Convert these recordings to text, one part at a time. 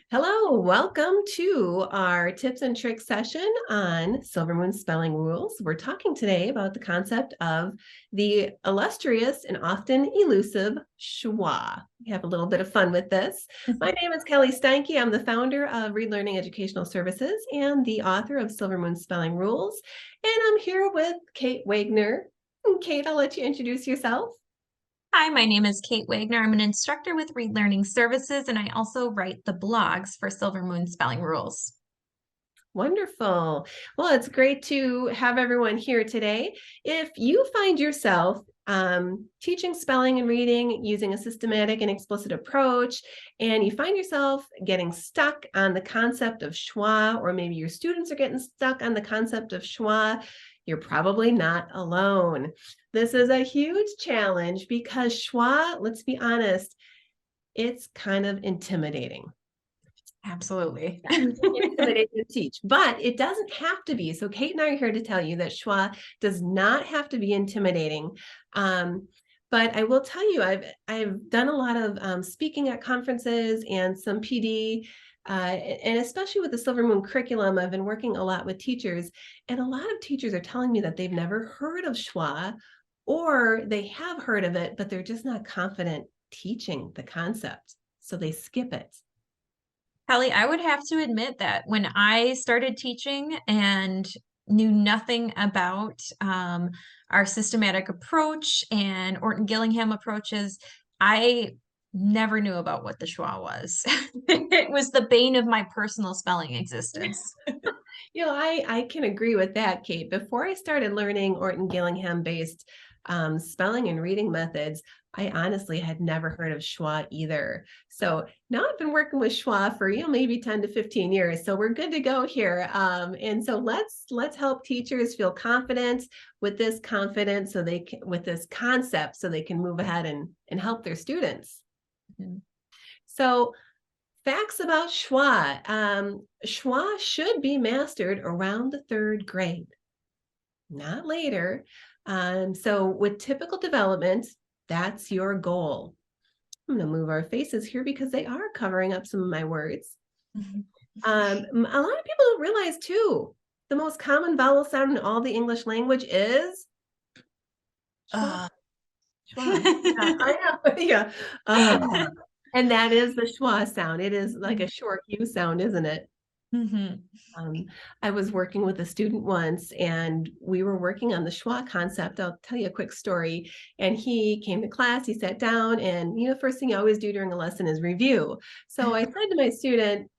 Hello, welcome to our tips and tricks session on Silver Moon spelling rules. We're talking today about the concept of the illustrious and often elusive schwa. We have a little bit of fun with this. My name is Kelly Steinke. I'm the founder of Read Learning Educational Services and the author of Silver Moon Spelling Rules. And I'm here with Kate Wagner. And Kate, I'll let you introduce yourself. Hi, my name is Kate Wagner. I'm an instructor with Read Learning Services, and I also write the blogs for Silver Moon Spelling Rules. Wonderful. Well, it's great to have everyone here today. If you find yourself teaching spelling and reading using a systematic and explicit approach, and you find yourself getting stuck on the concept of schwa, or maybe your students are getting stuck on the concept of schwa, you're probably not alone. This is a huge challenge because schwa, let's be honest, it's kind of intimidating. Absolutely. Intimidating to teach, but it doesn't have to be. So Kate and I are here to tell you that schwa does not have to be intimidating. But I will tell you, I've done a lot of speaking at conferences and some PD, and especially with the Silver Moon curriculum, I've been working a lot with teachers, and a lot of teachers are telling me that they've never heard of schwa, or they have heard of it, but they're just not confident teaching the concept, so they skip it. Kelly, I would have to admit that when I started teaching and knew nothing about our systematic approach and Orton Gillingham approaches, I never knew about what the schwa was. It was the bane of my personal spelling existence. I can agree with that, Kate. Before I started learning Orton Gillingham based spelling and reading methods, I honestly had never heard of schwa either. So now I've been working with schwa for maybe 10 to 15 years. So we're good to go here. And so let's help teachers feel confident with this confidence so they can with this concept so they can move ahead and help their students. Mhm. So facts about schwa. Schwa should be mastered around the third grade, not later. So with typical development, that's your goal. I'm going to move our faces here because they are covering up some of my words. A lot of people don't realize too, the most common vowel sound in all the English language is schwa. Uh. Schwa. Yeah, I know. Yeah. And that is the schwa sound. It is like a short U sound, isn't it? Mhm. Um, I was working with a student once and we were working on the schwa concept. I'll tell you a quick story. And he came to class, he sat down, and first thing you always do during a lesson is review. So I said to my student,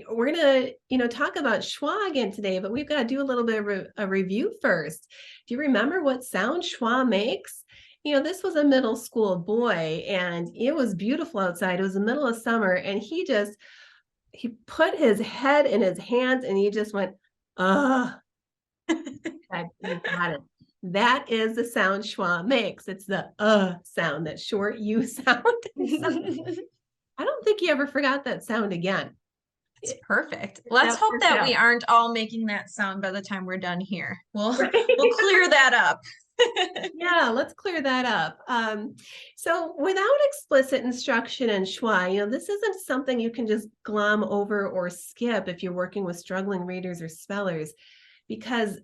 we're gonna, talk about schwa again today, but we've got to do a little bit of a review first. Do you remember what sound schwa makes? This was a middle school boy and it was beautiful outside. It was the middle of summer, and he put his head in his hands and he just went, "Ugh." You got it. That is the sound schwa makes. It's the sound, that short U sound. I don't think he ever forgot that sound again. It's perfect. Let's That hope worked that out. we aren't all making that sound by the time we're done here. We'll Right? we'll clear that up. Yeah, let's clear that up. So without explicit instruction in schwa, this isn't something you can just glom over or skip if you're working with struggling readers or spellers, because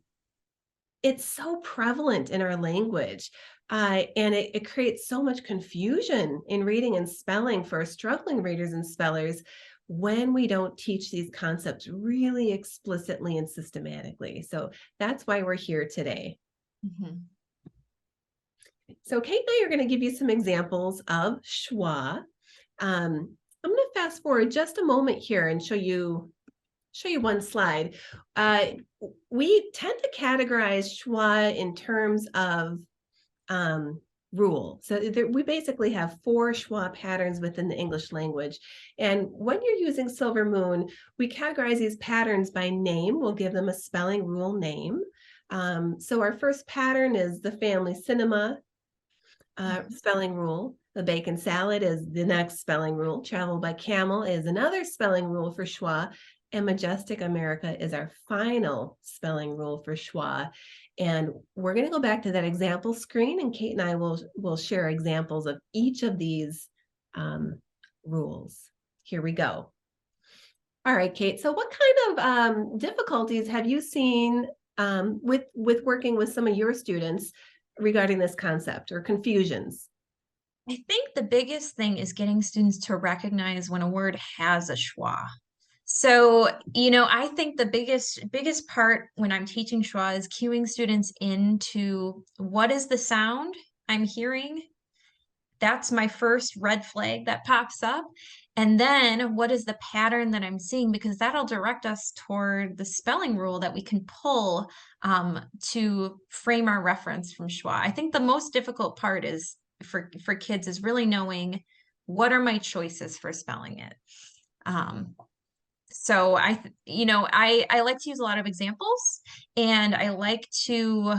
it's so prevalent in our language. And it creates so much confusion in reading and spelling for struggling readers and spellers when we don't teach these concepts really explicitly and systematically. So that's why we're here today. Mhm. So Kate and I are going to give you some examples of schwa. I'm going to fast forward just a moment here and show you one slide. We tend to categorize schwa in terms of rule. So we basically have 4 schwa patterns within the English language. And when you're using Silver Moon, we categorize these patterns by name. We'll give them a spelling rule name. So our first pattern is the family cinema spelling rule. The bacon salad is the next spelling rule. Travel by camel is another spelling rule for schwa. And Majestic America is our final spelling rule for schwa. And we're going to go back to that example screen, and Kate and I will share examples of each of these rules. Here we go. All right, Kate. So what kind of difficulties have you seen with working with some of your students regarding this concept or confusions? I think the biggest thing is getting students to recognize when a word has a schwa. So, I think the biggest part when I'm teaching schwa is cueing students into what is the sound I'm hearing. That's my first red flag that pops up. And then what is the pattern that I'm seeing? Because that'll direct us toward the spelling rule that we can pull to frame our reference from Schwa. I think the most difficult part is for kids is really knowing what are my choices for spelling it. Um, so I like to use a lot of examples, and I like to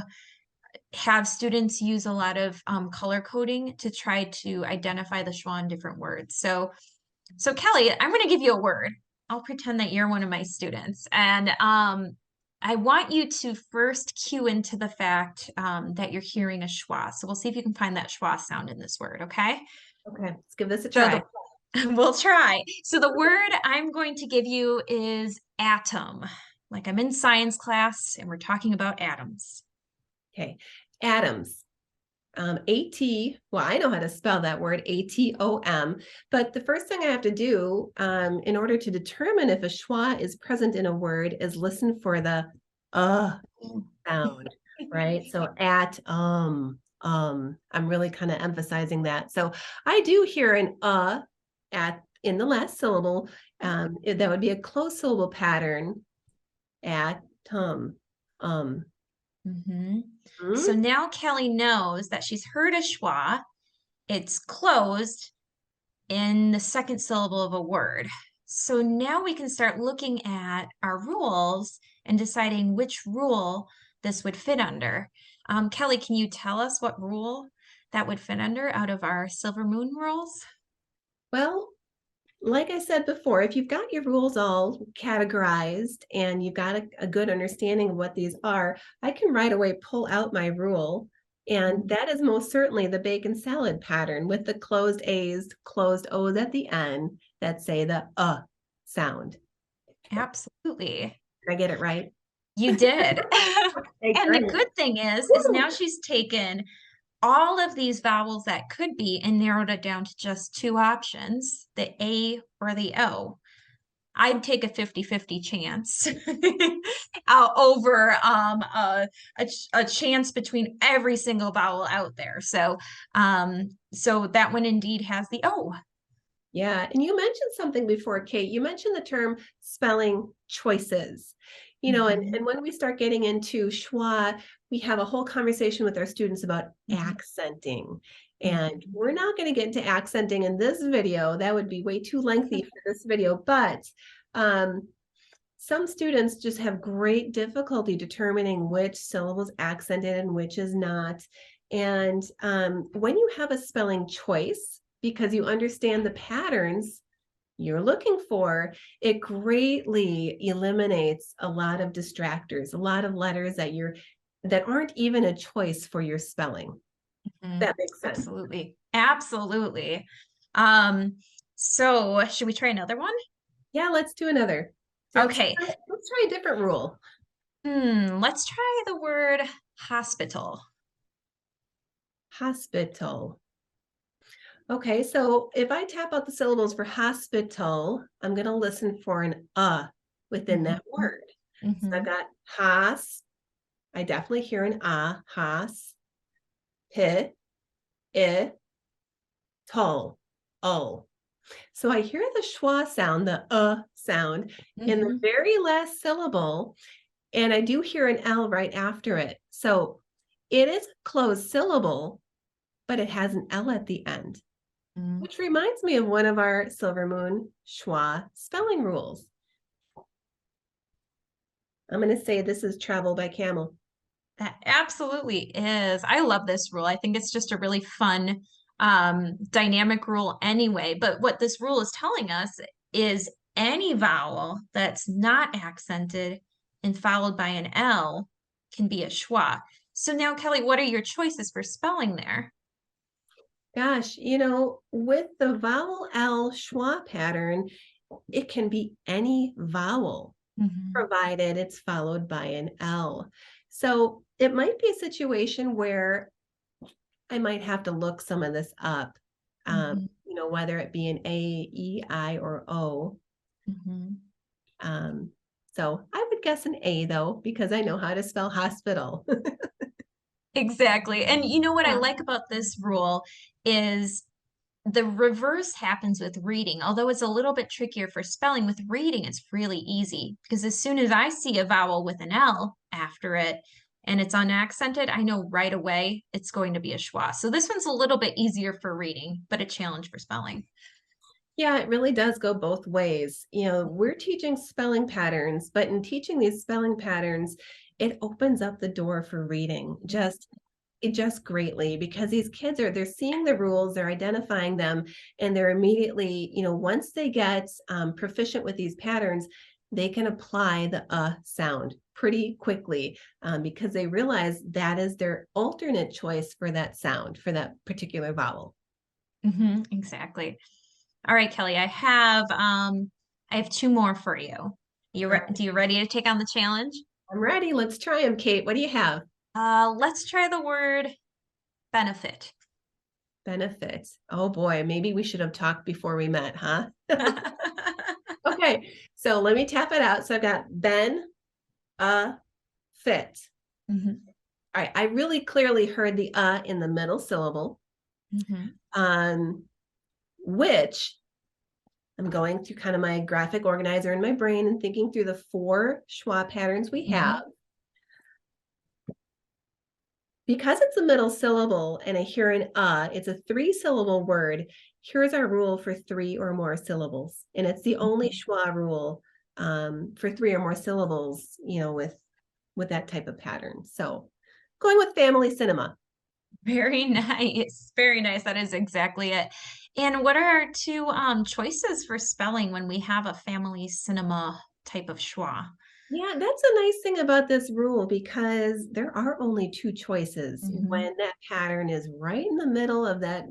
have students use a lot of color coding to try to identify the schwa in different words. So Kelly, I'm going to give you a word. I'll pretend that you're one of my students, and I want you to first cue into the fact that you're hearing a schwa. So we'll see if you can find that schwa sound in this word. Okay. Okay, let's give this a So try. we'll try. So the word I'm going to give you is atom. Like I'm in science class and we're talking about atoms. Okay, atoms. Well, I know how to spell that word, atom. But the first thing I have to do in order to determine if a schwa is present in a word is listen for the sound, right? So I'm really kind of emphasizing that. So I do hear an at in the last syllable. That would be a closed syllable pattern. Atom. Um. So Hmm? now Kelly knows that she's heard a schwa. It's closed in the second syllable of a word. So now we can start looking at our rules and deciding which rule this would fit under. Kelly, can you tell us what rule that would fit under out of our Silver Moon rules? Well, like I said before, if you've got your rules all categorized and you've got a good understanding of what these are, I can right away pull out my rule. And that is most certainly the bacon salad pattern with the closed A's, closed O's at the end that say the sound. Absolutely. Did I get it right? You did. Okay, And the great. good thing is Woo! now she's taken all of these vowels that could be and narrowed it down to just two options, the A or the O. I'd take a 50-50 chance over a chance between every single vowel out there. So that one indeed has the O. Yeah, and you mentioned something before, Kate. You mentioned the term spelling choices. And when we start getting into schwa, we have a whole conversation with our students about Mhm. accenting. And Mhm. we're not going to get into accenting in this video. That would be way too lengthy for this video. But um, some students just have great difficulty determining which syllable is accented and which is not. And when you have a spelling choice, because you understand the patterns you're looking for, it greatly eliminates a lot of distractors, a lot of letters that aren't even a choice for your spelling. Mhm. That makes sense. Absolutely. Absolutely. Um, so should we try another one? Yeah, let's do another. Okay. Let's try a different rule. Let's try the word hospital. Hospital. Okay, so if I tap out the syllables for hospital, I'm going to listen for an within that Mhm. word. So I've Mhm. got has. I definitely hear an has. Hit, it, tol, oh. So I hear the schwa sound, the sound in the Mhm. very last syllable, and I do hear an L right after it. So it is a closed syllable, but it has an L at the end, Mhm. which reminds me of one of our Silver Moon schwa spelling rules. I'm going to say this is travel by camel. That absolutely is. I love this rule. I think it's just a really fun, dynamic rule anyway. But what this rule is telling us is any vowel that's not accented and followed by an L can be a schwa. So now, Kelly, what are your choices for spelling there? Gosh, with the vowel L schwa pattern, it can be any vowel, Mhm. provided it's followed by an L. So it might be a situation where I might have to look some of this up, Mhm. whether it be an A, E, I, or O. Mhm. Um, so I would guess an A though, because I know how to spell hospital. Exactly. And you know what I Yeah. like about this rule is the reverse happens with reading. Although it's a little bit trickier for spelling, with reading, it's really easy because as soon as I see a vowel with an L after it and it's unaccented, I know right away it's going to be a schwa. So this one's a little bit easier for reading, but a challenge for spelling. Yeah, it really does go both ways. We're teaching spelling patterns, but in teaching these spelling patterns, it opens up the door for reading just greatly because these kids they're seeing the rules, they're identifying them, and they're immediately, once they get proficient with these patterns, they can apply the sound pretty quickly because they realize that is their alternate choice for that sound, for that particular vowel. Exactly. All right, Kelly, I have two more for you. All right, Do you ready to take on the challenge? I'm ready. Let's try them, Kate. What do you have? Let's try the word benefit. Benefit. Oh boy, maybe we should have talked before we met, huh? Okay, so let me tap it out. So I've got Ben, fit. Mhm. All right, I really clearly heard the in the middle syllable, Mhm. um, which I'm going through kind of my graphic organizer in my brain and thinking through the four schwa patterns we have. Mhm. Because it's a middle syllable and I hear an it's a three-syllable word. Here's our rule for three or more syllables. And it's the only Mhm. schwa rule for three or more syllables, with that type of pattern. So going with family cinema. Very nice. Very nice. That is exactly it. And what are our two choices for spelling when we have a family cinema type of schwa? Yeah, that's a nice thing about this rule because there are only two choices Mhm. when that pattern is right in the middle of that,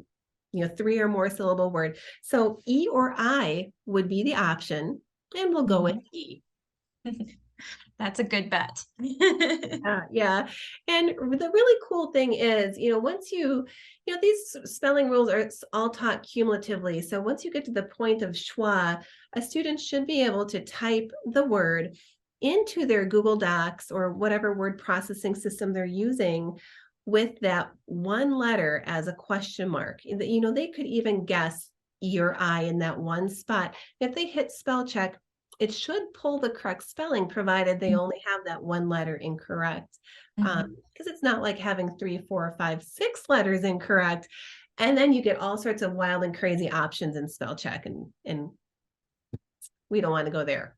three or more syllable word. So E or I would be the option, and we'll go with Mhm. E. That's a good bet. Yeah. And the really cool thing is, once these spelling rules are all taught cumulatively. So once you get to the point of schwa, a student should be able to type the word into their Google Docs or whatever word processing system they're using with that one letter as a question mark. They could even guess E or I in that one spot. If they hit spell check, it should pull the correct spelling, provided they only have that one letter incorrect. Mhm. Because it's not like having three, four, five, six letters incorrect. And then you get all sorts of wild and crazy options in spell check, and we don't want to go there.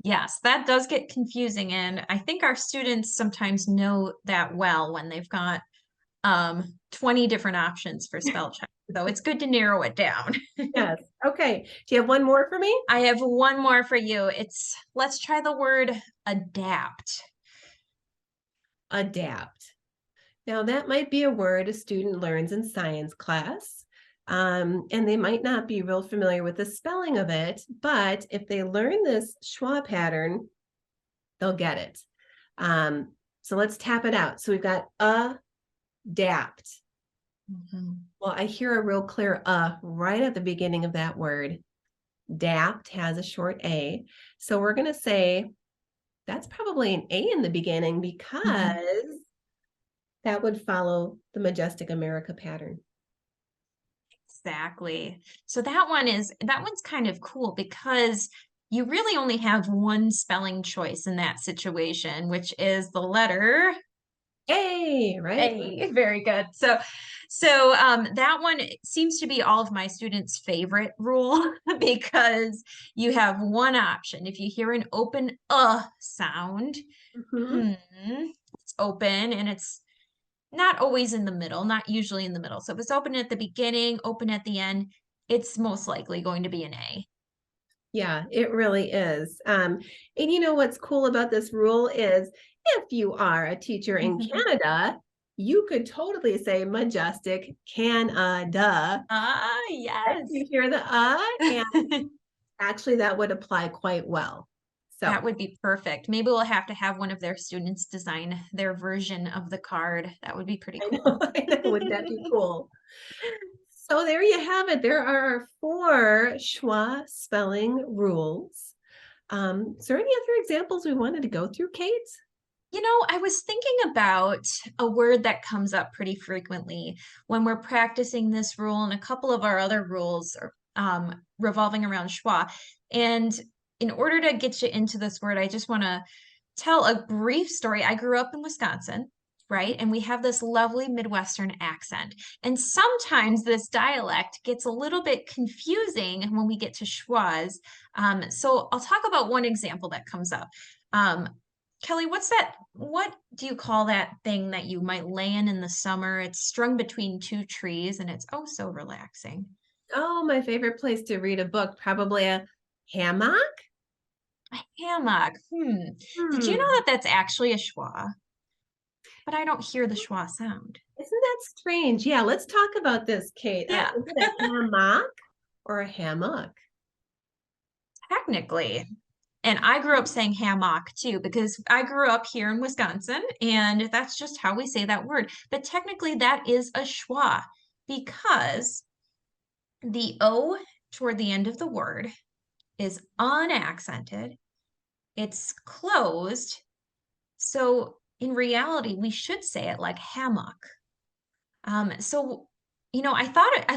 Yes, that does get confusing, and I think our students sometimes know that well when they've got 20 different options for spell check. So it's good to narrow it down. Yes. Okay. Do you have one more for me? I have one more for you. Let's try the word adapt. Adapt. Now, that might be a word a student learns in science class, and they might not be real familiar with the spelling of it, but if they learn this schwa pattern, they'll get it. So let's tap it out. So we've got adapt. Mhm. Well, I hear a real clear right at the beginning of that word. Dapt has a short A. So we're going to say that's probably an A in the beginning because Mhm. that would follow the Majestic America pattern. Exactly. So that one's kind of cool because you really only have one spelling choice in that situation, which is the letter A, right? A. Very good. That one seems to be all of my students' favorite rule because you have one option. If you hear an open sound, Mhm. it's open and it's not always in the middle, not usually in the middle. So if it's open at the beginning, open at the end, it's most likely going to be an A. Yeah, it really is. And what's cool about this rule is if you are a teacher in Canada, you could totally say majestic, Canada. Ah, Right? yes. You hear the and actually that would apply quite well. That So would be perfect. Maybe we'll have to have one of their students design their version of the card. That would be pretty I cool. know, I know, wouldn't that be cool? So there you have it. There are our 4 schwa spelling rules. Is there any other examples we wanted to go through, Kate? I was thinking about a word that comes up pretty frequently when we're practicing this rule and a couple of our other rules are revolving around schwa. And in order to get you into this word, I just want to tell a brief story. I grew up in Wisconsin, right? And we have this lovely Midwestern accent. And sometimes this dialect gets a little bit confusing when we get to schwas. So I'll talk about one example that comes up. Um, Kelly, what do you call that thing that you might lay in the summer? It's strung between 2 trees and it's oh so relaxing. Oh, my favorite place to read a book, probably a hammock. A hammock. Did you know Hmm. that that's actually a schwa? But I don't hear the schwa sound. Isn't that strange? Yeah, let's talk about this, Kate. Yeah, Is it a hammock or a hammock? technically. And I grew up saying hammock too, because I grew up here in Wisconsin, and that's just how we say that word. But technically, that is a schwa because the O toward the end of the word is unaccented, it's closed. So in reality, we should say it like hammock. So I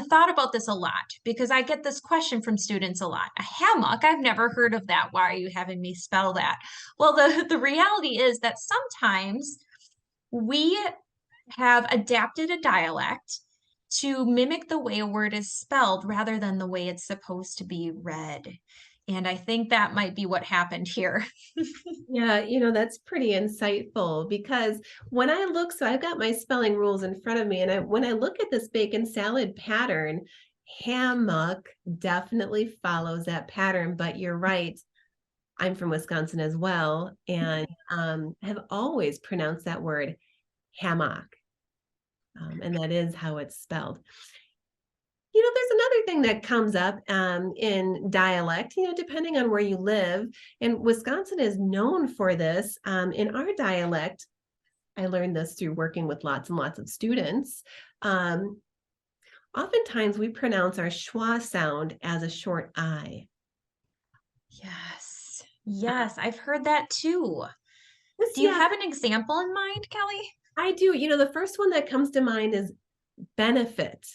thought about this a lot because I get this question from students a lot. A hammock, I've never heard of that. Why are you having me spell that? Well, the reality is that sometimes we have adapted a dialect to mimic the way a word is spelled rather than the way it's supposed to be read. And I think that might be what happened here. Yeah, that's pretty insightful because when I look, so I've got my spelling rules in front of me, and when I look at this bacon salad pattern, hammock definitely follows that pattern. But you're right, I'm from Wisconsin as well, and have always pronounced that word hammock, and that is how it's spelled. There's another thing that comes up in dialect, depending on where you live. And Wisconsin is known for this. In our dialect, I learned this through working with lots and lots of students. Um, Oftentimes, we pronounce our schwa sound as a short I. Yes. Yes, I've heard that too. This, Do you yeah, have an example in mind, Kelly? I do. The first one that comes to mind is benefit.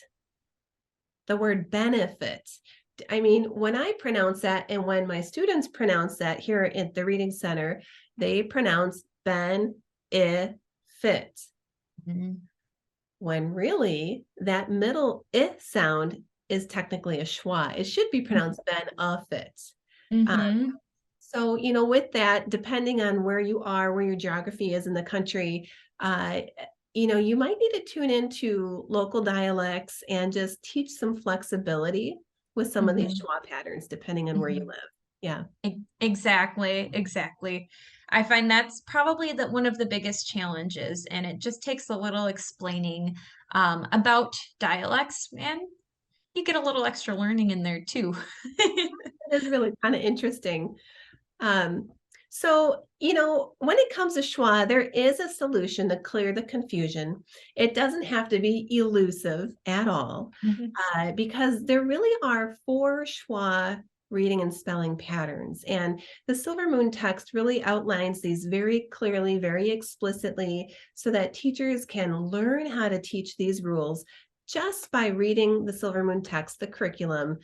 The word benefit. I mean, when I pronounce that and when my students pronounce that here at the Reading Center, they pronounce ben, I, fit. Mhm. When really that middle I sound is technically a schwa. It should be pronounced ben, fit. Mm-hmm. So, with that, depending on where you are, where your geography is in the country, uh, you might need to tune into local dialects and just teach some flexibility with some of these Mm-hmm. schwa patterns, depending on where you Mm-hmm. live. Yeah. Exactly, exactly. I find that's probably one of the biggest challenges, and it just takes a little explaining about dialects, and you get a little extra learning in there too. It is really kind of interesting. Um, so, when it comes to schwa, there is a solution to clear the confusion. It doesn't have to be elusive at all, Mhm. because there really are 4 schwa reading and spelling patterns. And the Silver Moon text really outlines these very clearly, very explicitly, so that teachers can learn how to teach these rules just by reading the Silver Moon text, the curriculum.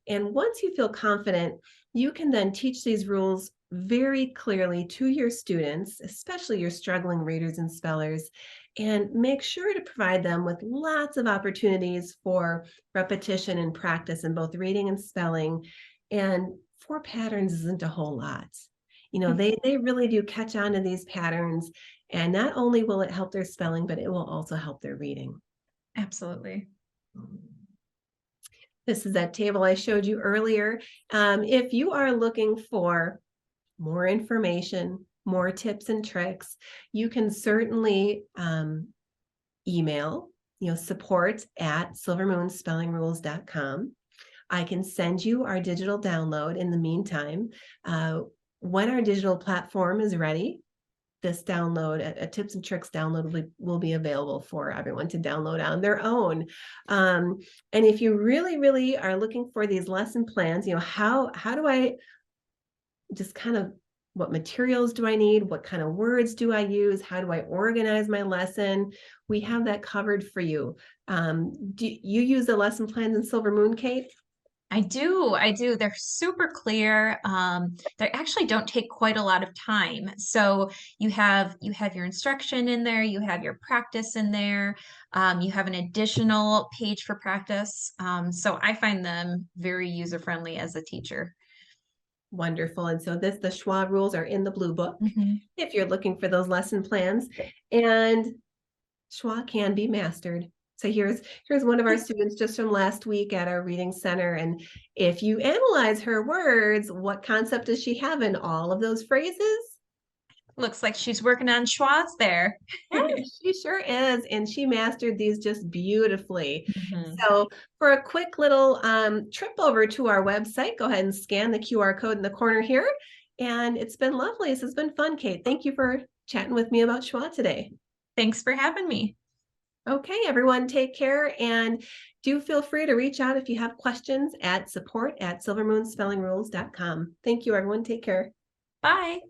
And once you feel confident, you can then teach these rules very clearly to your students, especially your struggling readers and spellers, and make sure to provide them with lots of opportunities for repetition and practice in both reading and spelling. And 4 patterns isn't a whole lot. They really do catch on to these patterns, and not only will it help their spelling, but it will also help their reading. Absolutely. This is that table I showed you earlier. If you are looking for more information, more tips and tricks, you can certainly email, support@silvermoonspellingrules.com. I can send you our digital download in the meantime. When our digital platform is ready, this download, a tips and tricks download will be available for everyone to download on their own. And if you really, really are looking for these lesson plans, how do I just kind of, what materials do I need? What kind of words do I use? How do I organize my lesson? We have that covered for you. Do you use the lesson plans in Silver Moon, Kate? I do. I do. They're super clear. They actually don't take quite a lot of time. So you have your instruction in there, you have your practice in there, you have an additional page for practice. So I find them very user-friendly as a teacher. Wonderful. And so the Schwa rules are in the blue book Mhm. if you're looking for those lesson plans. And Schwa can be mastered. So here's one of our students just from last week at our reading center. And if you analyze her words, what concept does she have in all of those phrases? Looks like she's working on schwas there. Yeah, she sure is. And she mastered these just beautifully. Mhm. So for a quick little trip over to our website, go ahead and scan the QR code in the corner here. And it's been lovely. This has been fun, Kate. Thank you for chatting with me about Schwa today. Thanks for having me. Okay, everyone, take care, and do feel free to reach out if you have questions at support@silvermoonspellingrules.com. Thank you, everyone. Take care. Bye.